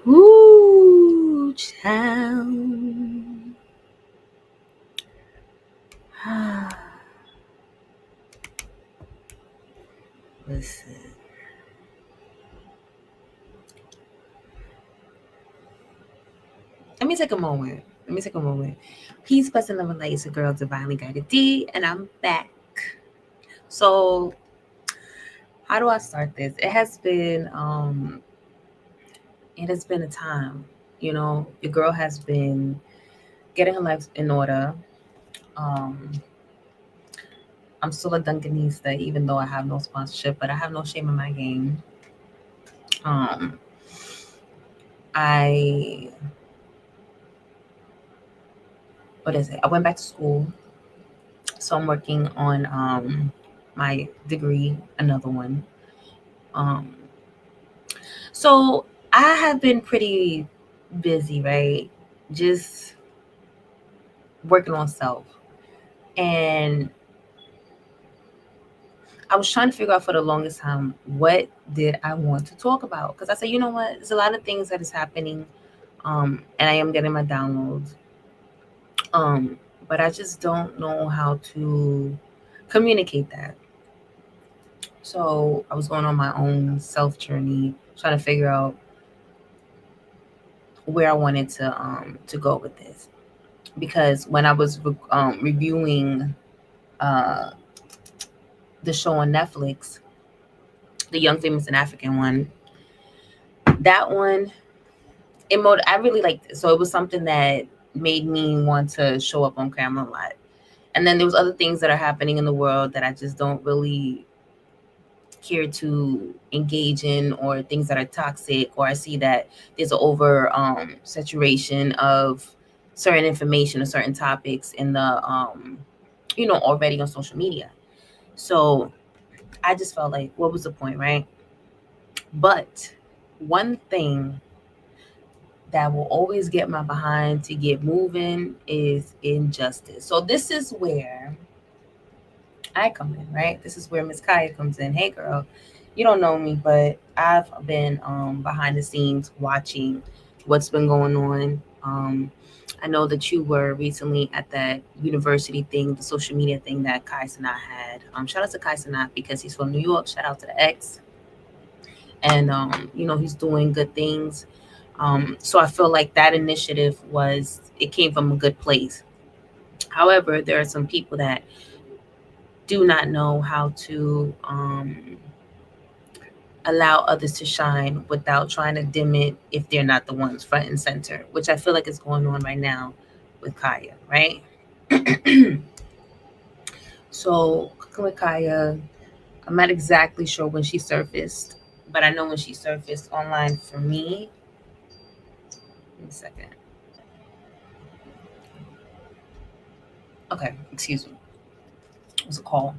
Ooh, child. Listen. Let me take a moment. Let me take a moment. Peace, blessing, love, and light. It's a girl, divinely guided D, and I'm back. So, how do I start this? It has been a time. Your girl has been getting her life in order. Um, I'm still a Duncanista, even though I have no sponsorship, but I have no shame in my game. Um, I what is it? I went back to school, so I'm working on my degree, another one. Um, so I have been pretty busy, right? Just working on self, and I was trying to figure out for the longest time what did I want to talk about because I said, you know what, there's a lot of things that is happening, and I am getting my downloads, um, but I just don't know how to communicate that. So I was going on my own self journey, trying to figure out where I wanted to go with this. Because when I was reviewing uh, the show on Netflix, the Young Famous and African one, that one I really liked it. So it was something that made me want to show up on camera a lot. And then there was other things that are happening in the world that I just don't really care to engage in, or things that are toxic, or I see that there's an over saturation of certain information or certain topics in the already on social media. So I just felt like, what was the point, right? But one thing that will always get my behind to get moving is injustice. So this is where I come in, right? This is where Miss Kaya comes in. Hey, girl, you don't know me, but I've been behind the scenes watching what's been going on. I know that you were recently at that university thing, the social media thing that Kai Sanat had. Shout out to Kai Sanat because he's from New York. Shout out to the ex, and he's doing good things. So I feel like that initiative it came from a good place. However, there are some people that do not know how to allow others to shine without trying to dim it if they're not the ones front and center, which I feel like is going on right now with Kaya, right? So, cooking with Kaya, I'm not exactly sure when she surfaced, but I know when she surfaced online for me. Give me a second. Okay, excuse me. It was a call.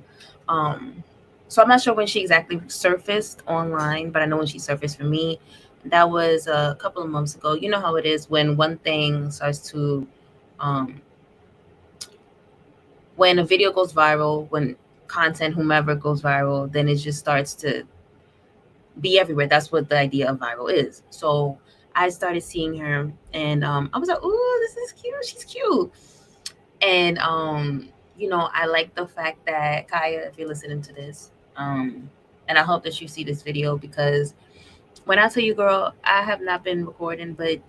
Um, so I'm not sure when she exactly surfaced online, but I know when she surfaced for me. That was a couple of months ago. You know how it is when one thing starts to, um, when a video goes viral, when content, whomever goes viral, then it just starts to be everywhere. That's what the idea of viral is. So I started seeing her, and I was like, "Ooh, this is cute. She's cute." And I like the fact that Kaya, if you're listening to this, um, and I hope that you see this video because when I tell you, girl, I have not been recording, but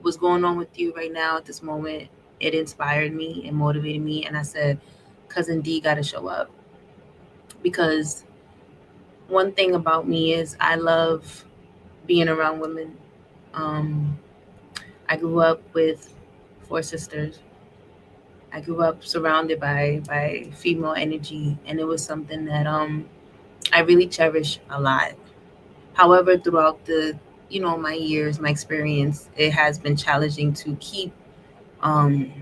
what's going on with you right now at this moment, it inspired me and motivated me, and I said, cousin D got to show up because one thing about me is I love being around women. Um, I grew up with four sisters. I grew up surrounded by female energy, and it was something that I really cherish a lot. However, throughout my years, my experience, it has been challenging to keep um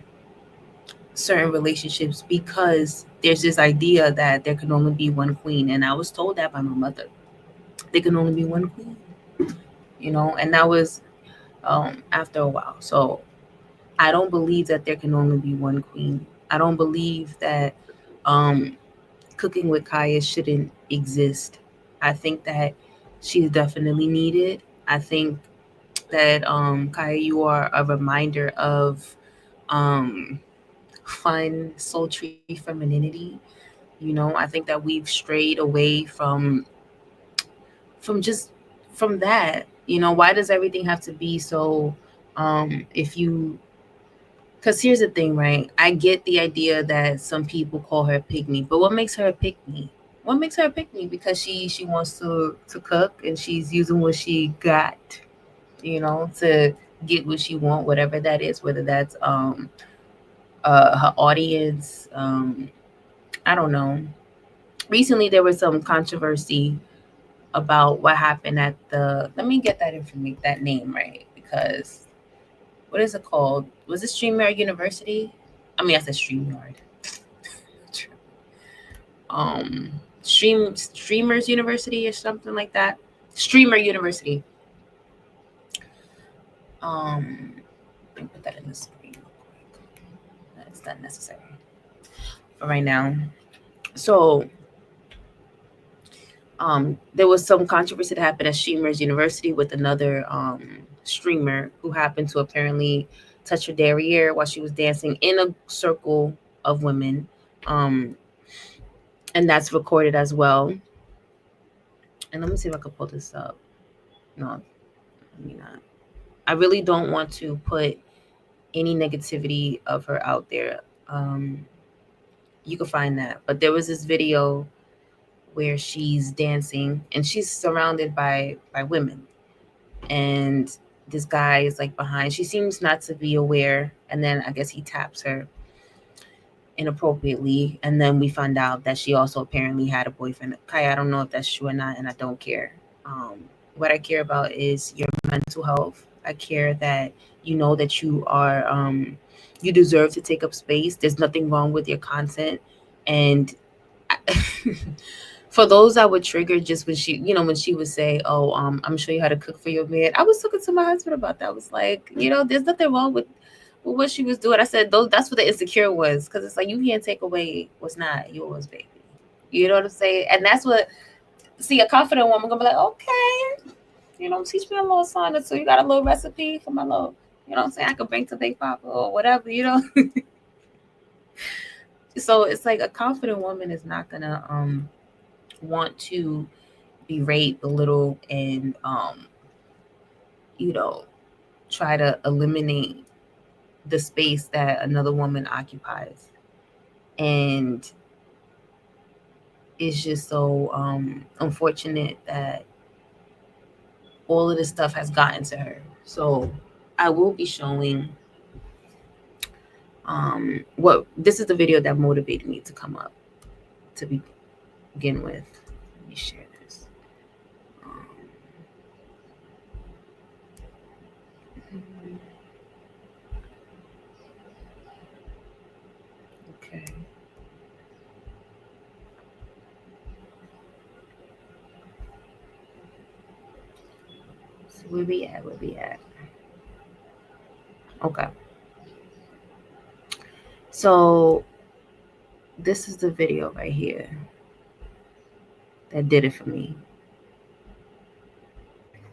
certain relationships because there's this idea that there can only be one queen, and I was told that by my mother. There can only be one queen, and that was after a while. So I don't believe that there can only be one queen. I don't believe that um cooking with Kaya shouldn't exist. I think that she's definitely needed. I think that Kaya, you are a reminder of um fun, sultry femininity. I think that we've strayed away from just from that. Why does everything have to be so if you because here's the thing, right? I get the idea that some people call her pick me, but what makes her a pick me? What makes her a pick me? Because she wants to cook and she's using what she got, to get what she want, whatever that is, whether that's her audience. I don't know. Recently there was some controversy about what happened at the let me get that name right, because what is it called? Was it StreamYard University? I mean, I said StreamYard. Um, Streamers University or something like that. Streamer University. Let me put that in the screen real quick. That's not necessary for right now. So, there was some controversy that happened at Streamers University with another streamer who happened to apparently touch her derriere while she was dancing in a circle of women. Um, and that's recorded as well. And let me see if I can pull this up. No, let me not. I really don't want to put any negativity of her out there. You can find that. But there was this video where she's dancing and she's surrounded by women, and this guy is like behind. She seems not to be aware, and then I guess he taps her inappropriately, and then we find out that she also apparently had a boyfriend. Kai, I don't know if that's true or not, and I don't care. Um, what I care about is your mental health. I care that you know that you deserve to take up space. There's nothing wrong with your content, and for those that were triggered just when she would say, "Oh, I'm sure you how to cook for your man." I was talking to my husband about that. I was like, there's nothing wrong with what she was doing. I said, "Those that's what the insecure was," because it's like you can't take away what's not yours, baby. You know what I'm saying? And that's what see a confident woman gonna be like, okay, teach me a little something. So you got a little recipe for my little, what I'm saying? I could bring to Big Papa or whatever. So it's like a confident woman is not gonna want to berate, belittle, and you know, try to eliminate the space that another woman occupies. And it's just so unfortunate that all of this stuff has gotten to her. So I will be showing what this is the video that motivated me to come up to begin with. Let me share this. Um, okay. So where we at? Where we at? Okay. So this is the video right here that did it for me.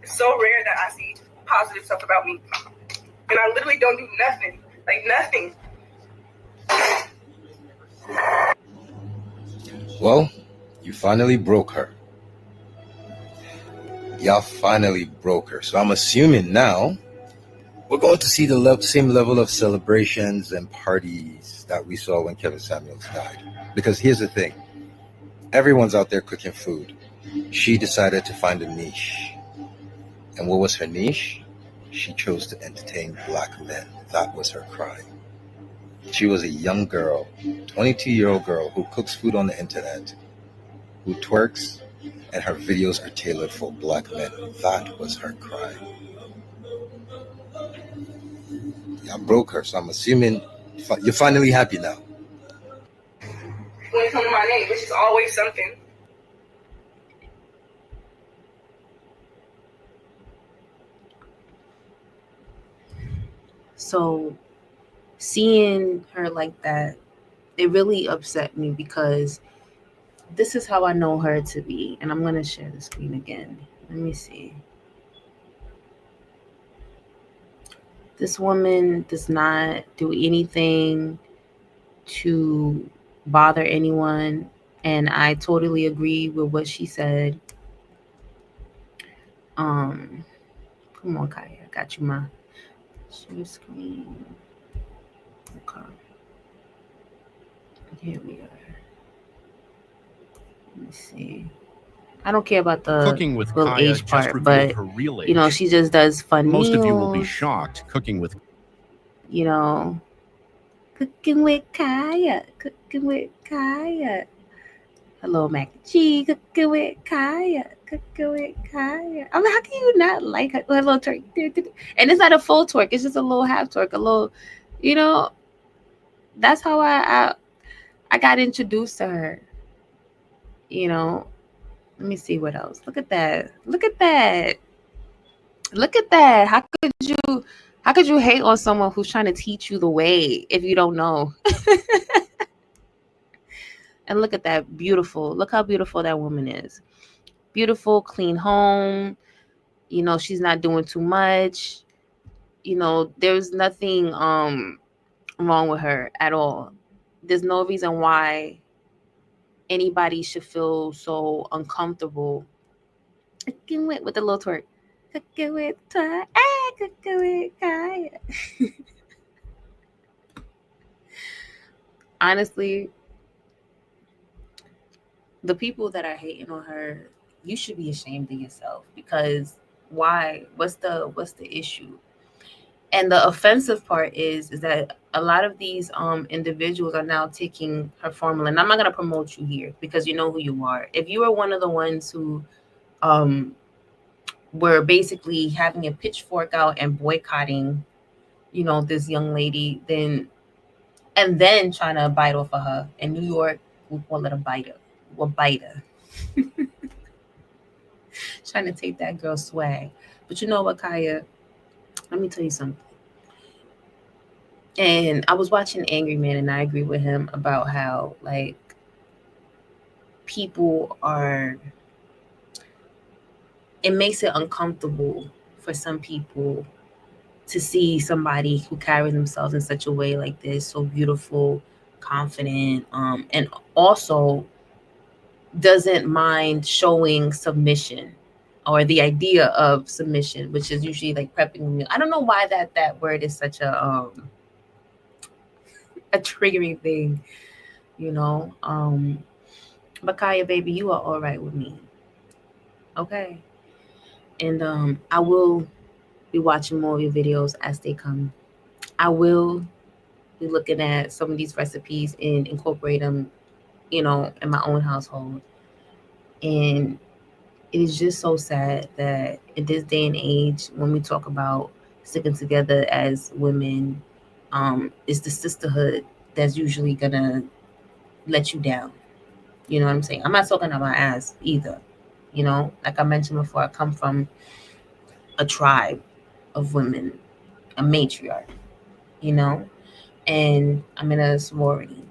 It's so rare that I see positive stuff about me. And I literally don't do nothing. Like nothing. Well, you finally broke her. Y'all finally broke her. So I'm assuming now we're going to see the same level of celebrations and parties that we saw when Kevin Samuels died. Because here's the thing. Everyone's out there cooking food. She decided to find a niche. And what was her niche? She chose to entertain black men. That was her crime. She was a young girl, 22-year-old girl who cooks food on the internet, who twerks, and her videos are tailored for black men. That was her crime. I broke her, so I'm assuming you're finally happy now. When it comes to my name, which is always something. So seeing her like that, it really upset me because this is how I know her to be. And I'm going to share the screen again. Let me see. This woman does not do anything to bother anyone, and I totally agree with what she said. Um, Come on, Kaya, I got you, ma. Share screen. Okay, here we are. Let me see. I don't care about the Cooking with little Kaya age just part, revealed but her real age. you know, she just does fun Most meals. of you will be shocked. Cooking with You know, cooking with Kaya, cooking with Kaya. Hello, mac and cheese, cooking with Kaya, cooking with Kaya. I'm like, how can you not like her little twerk? And it's not a full twerk; it's just a little half twerk, a little, you know. That's how I got introduced to her. You know, let me see what else. Look at that. Look at that. Look at that. How could you hate on someone who's trying to teach you the way if you don't know? And look at that, beautiful. Look how beautiful that woman is. Beautiful, clean home. You know, she's not doing too much. You know, there's nothing wrong with her at all. There's no reason why anybody should feel so uncomfortable. Cooking with the little twerk. Cooking with twerk. Cooking with Kaya. Honestly, the people that are hating on her, you should be ashamed of yourself, because why? What's the issue? And the offensive part is that a lot of these individuals are now taking her formula. And I'm not gonna promote you here because you know who you are. If you are one of the ones who um were basically having a pitchfork out and boycotting, you know, this young lady, then trying to bite off of her. In New York, we call it a biter. Well, biter. Trying to take that girl's swag. But you know what, Kaya? Let me tell you something. And I was watching Angry Man, and I agree with him about how, like, people are, it makes it uncomfortable for some people to see somebody who carries themselves in such a way like this, so beautiful, confident, and also doesn't mind showing submission, or the idea of submission, which is usually like prepping a meal. I don't know why that word is such a triggering thing, you know. But Kaya, baby, you are all right with me, okay? And I will be watching more of your videos as they come. I will be looking at some of these recipes and incorporate them, you know, in my own household. And it is just so sad that in this day and age, when we talk about sticking together as women, it's the sisterhood that's usually gonna let you down. You know what I'm saying? I'm not talking about my ass either. You know, like I mentioned before, I come from a tribe of women, a matriarch, you know, and I'm in a sorority.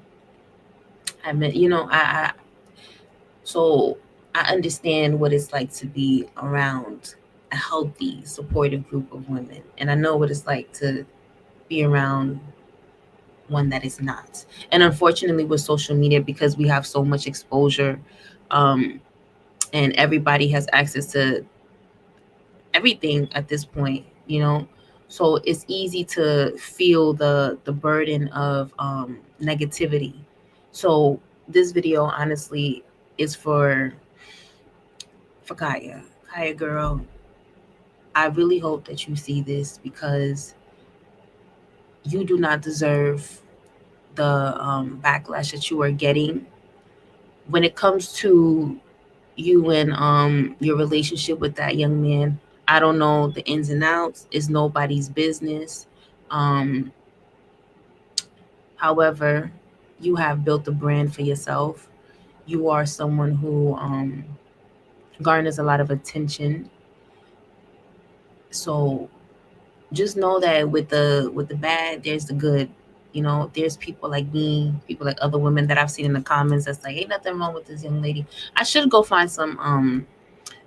You know, so I understand what it's like to be around a healthy, supportive group of women. And I know what it's like to be around one that is not. And unfortunately, with social media, because we have so much exposure, um, and everybody has access to everything at this point, you know. So it's easy to feel the burden of negativity. So this video honestly is for Kaya. Kaya girl, I really hope that you see this, because you do not deserve the backlash that you are getting when it comes to you and your relationship with that young man. I don't know the ins and outs. It's nobody's business. Um, However, you have built a brand for yourself. You are someone who garners a lot of attention. So just know that with the bad, there's the good. You know, there's people like me, people like other women that I've seen in the comments that's like, ain't nothing wrong with this young lady. I should go find some.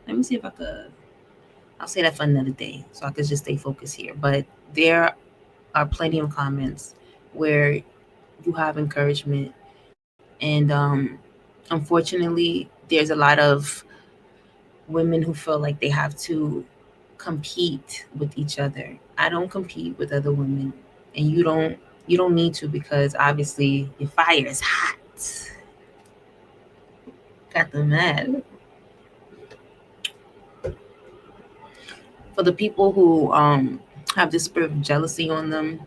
Let me see if I could. I'll say that for another day, so I could just stay focused here. But there are plenty of comments where you have encouragement. And unfortunately, there's a lot of women who feel like they have to compete with each other. I don't compete with other women, and you don't need to, because obviously your fire is hot. Got them mad. For the people who have this spirit of jealousy on them,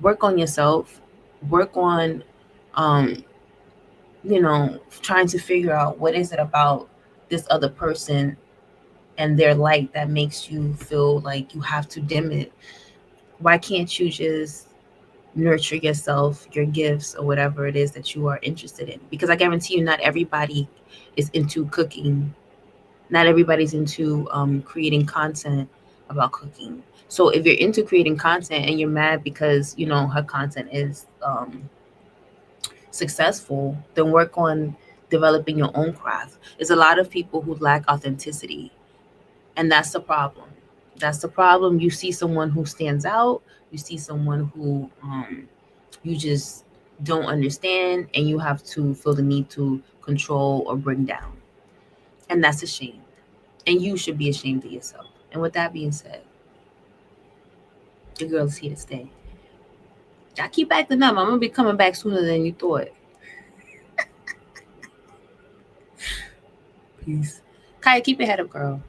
work on yourself. Work on um trying to figure out what is it about this other person and their light that makes you feel like you have to dim it. Why can't you just nurture yourself, your gifts, or whatever it is that you are interested in? Because I guarantee you, not everybody is into cooking. Not everybody's into creating content about cooking. So if you're into creating content and you're mad because her content is successful, then work on developing your own craft. There's a lot of people who lack authenticity, and that's the problem. That's the problem. You see someone who stands out, you see someone who you just don't understand, and you have to feel the need to control or bring down. And that's a shame. And you should be ashamed of yourself. And with that being said, the girl is here to stay. I keep acting up. I'm gonna be coming back sooner than you thought. Peace. Kaya, keep your head up, girl.